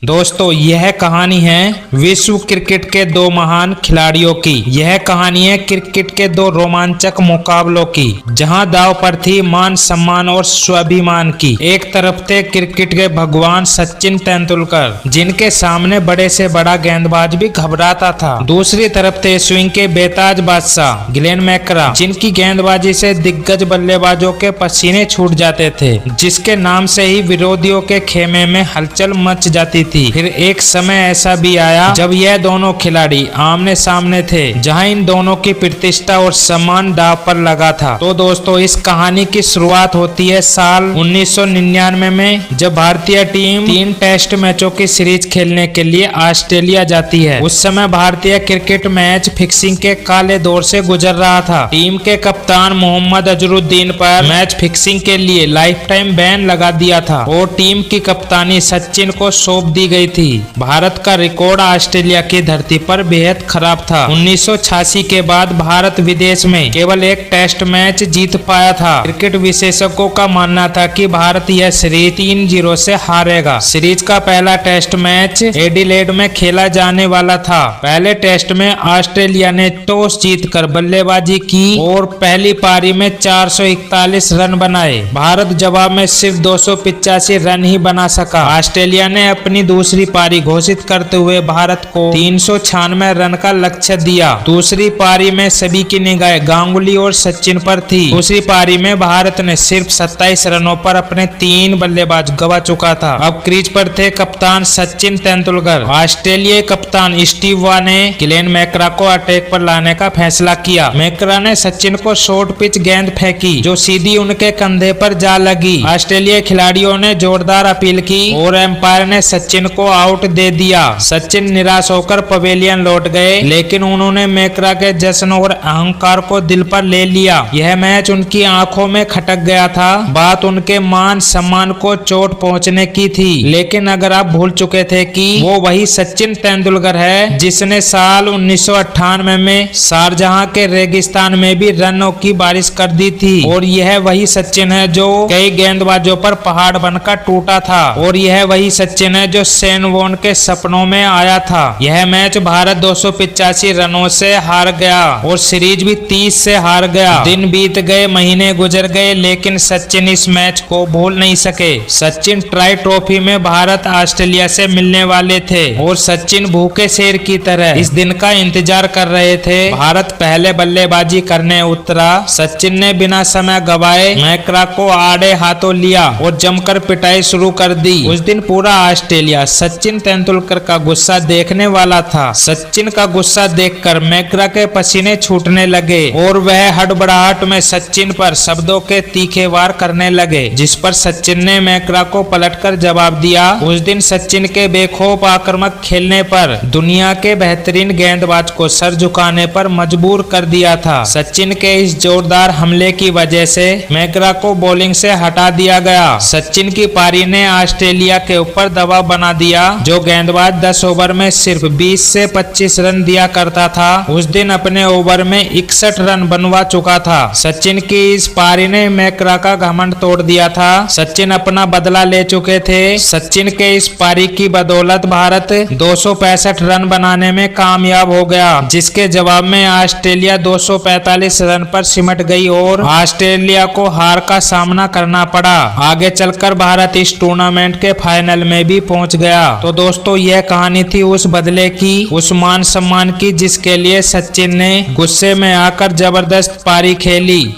दोस्तों यह कहानी है विश्व क्रिकेट के दो महान खिलाड़ियों की। यह कहानी है क्रिकेट के दो रोमांचक मुकाबलों की, जहां दांव पर थी मान सम्मान और स्वाभिमान की। एक तरफ थे क्रिकेट के भगवान सचिन तेंदुलकर, जिनके सामने बड़े से बड़ा गेंदबाज भी घबराता था। दूसरी तरफ थे स्विंग के बेताज बादशाह ग्लेन मैकग्रा, जिनकी गेंदबाजी से दिग्गज बल्लेबाजों के पसीने छूट जाते थे, जिसके नाम से ही विरोधियों के खेमे में हलचल मच जाती थी। फिर एक समय ऐसा भी आया जब यह दोनों खिलाड़ी आमने सामने थे, जहां इन दोनों की प्रतिष्ठा और सम्मान दांव पर लगा था। तो दोस्तों इस कहानी की शुरुआत होती है साल 1999 में, जब भारतीय टीम 3 टेस्ट मैचों की सीरीज खेलने के लिए ऑस्ट्रेलिया जाती है। उस समय भारतीय क्रिकेट मैच फिक्सिंग के काले दौर से गुजर रहा था। टीम के कप्तान मोहम्मद अजहरुद्दीन पर मैच फिक्सिंग के लिए लाइफ टाइम बैन लगा दिया था और टीम की कप्तानी सचिन को सौंप दी गई थी। भारत का रिकॉर्ड ऑस्ट्रेलिया की धरती पर बेहद खराब था। 1986 के बाद भारत विदेश में केवल एक टेस्ट मैच जीत पाया था। क्रिकेट विशेषज्ञों का मानना था कि भारत यह सीरीज 3-0 से हारेगा। सीरीज का पहला टेस्ट मैच एडिलेड में खेला जाने वाला था। पहले टेस्ट में ऑस्ट्रेलिया ने टॉस जीतकर बल्लेबाजी की और पहली पारी में 441 रन बनाए। भारत जवाब में सिर्फ 285 रन ही बना सका। ऑस्ट्रेलिया ने अपनी दूसरी पारी घोषित करते हुए भारत को 396 रन का लक्ष्य दिया। दूसरी पारी में सभी की निगाहें गांगुली और सचिन पर थी। दूसरी पारी में भारत ने सिर्फ 27 रनों पर अपने 3 बल्लेबाज गवा चुका था। अब क्रीज पर थे कप्तान सचिन तेंदुलकर। ऑस्ट्रेलियाई कप्तान स्टीव वॉ ने ग्लेन मैकग्रा को अटैक पर लाने का फैसला किया। मैकग्रा ने सचिन को शॉर्ट पिच गेंद फेंकी, जो सीधी उनके कंधे पर जा लगी। ऑस्ट्रेलियाई खिलाड़ियों ने जोरदार अपील की और एम्पायर ने सचिन को आउट दे दिया। सचिन निराश होकर पवेलियन लौट गए, लेकिन उन्होंने मैकग्रा के जश्न और अहंकार को दिल पर ले लिया। यह मैच उनकी आंखों में खटक गया था। बात उनके मान सम्मान को चोट पहुंचने की थी। लेकिन अगर आप भूल चुके थे कि वो वही सचिन तेंदुलकर है जिसने साल 1998 में शारजहां के रेगिस्तान में भी रनों की बारिश कर दी थी, और यह वही सचिन है जो कई गेंदबाजों पर पहाड़ बनकर टूटा था, और यह वही सचिन है जो शेन वॉर्न के सपनों में आया था। यह मैच भारत 285 रनों से हार गया और सीरीज भी 30 से हार गया। दिन बीत गए, महीने गुजर गए, लेकिन सचिन इस मैच को भूल नहीं सके। सचिन ट्राई ट्रॉफी में भारत ऑस्ट्रेलिया से मिलने वाले थे और सचिन भूखे शेर की तरह इस दिन का इंतजार कर रहे थे। भारत पहले बल्लेबाजी करने उतरा। सचिन ने बिना समय गवाए मैकग्रा को आड़े हाथों लिया और जमकर पिटाई शुरू कर दी। उस दिन पूरा ऑस्ट्रेलिया सचिन तेंदुलकर का गुस्सा देखने वाला था। सचिन का गुस्सा देखकर मैकग्रा के पसीने छूटने लगे और वह हड़बड़ाहट में सचिन पर शब्दों के तीखे वार करने लगे, जिस पर सचिन ने मैकग्रा को पलटकर जवाब दिया। उस दिन सचिन के बेखौफ आक्रामक खेलने पर दुनिया के बेहतरीन गेंदबाज को सर झुकाने पर मजबूर कर दिया था। सचिन के इस जोरदार हमले की वजह से मैकग्रा को बॉलिंग से हटा दिया गया। सचिन की पारी ने ऑस्ट्रेलिया के ऊपर दबाव बना दिया, जो गेंदबाज 10 ओवर में सिर्फ 20 से 25 रन दिया करता था, उस दिन अपने ओवर में 61 रन बनवा चुका था। सचिन की इस पारी ने मैकग्रा का घमंड तोड़ दिया था। सचिन अपना बदला ले चुके थे। सचिन के इस पारी की बदौलत भारत 265 रन बनाने में कामयाब हो गया, जिसके जवाब में ऑस्ट्रेलिया 245 रन पर सिमट गई और ऑस्ट्रेलिया को हार का सामना करना पड़ा। आगे चलकर भारत इस टूर्नामेंट के फाइनल में भी पहुंच गया। तो दोस्तों यह कहानी थी उस बदले की, उस मान सम्मान की, जिसके लिए सचिन ने गुस्से में आकर जबरदस्त पारी खेली।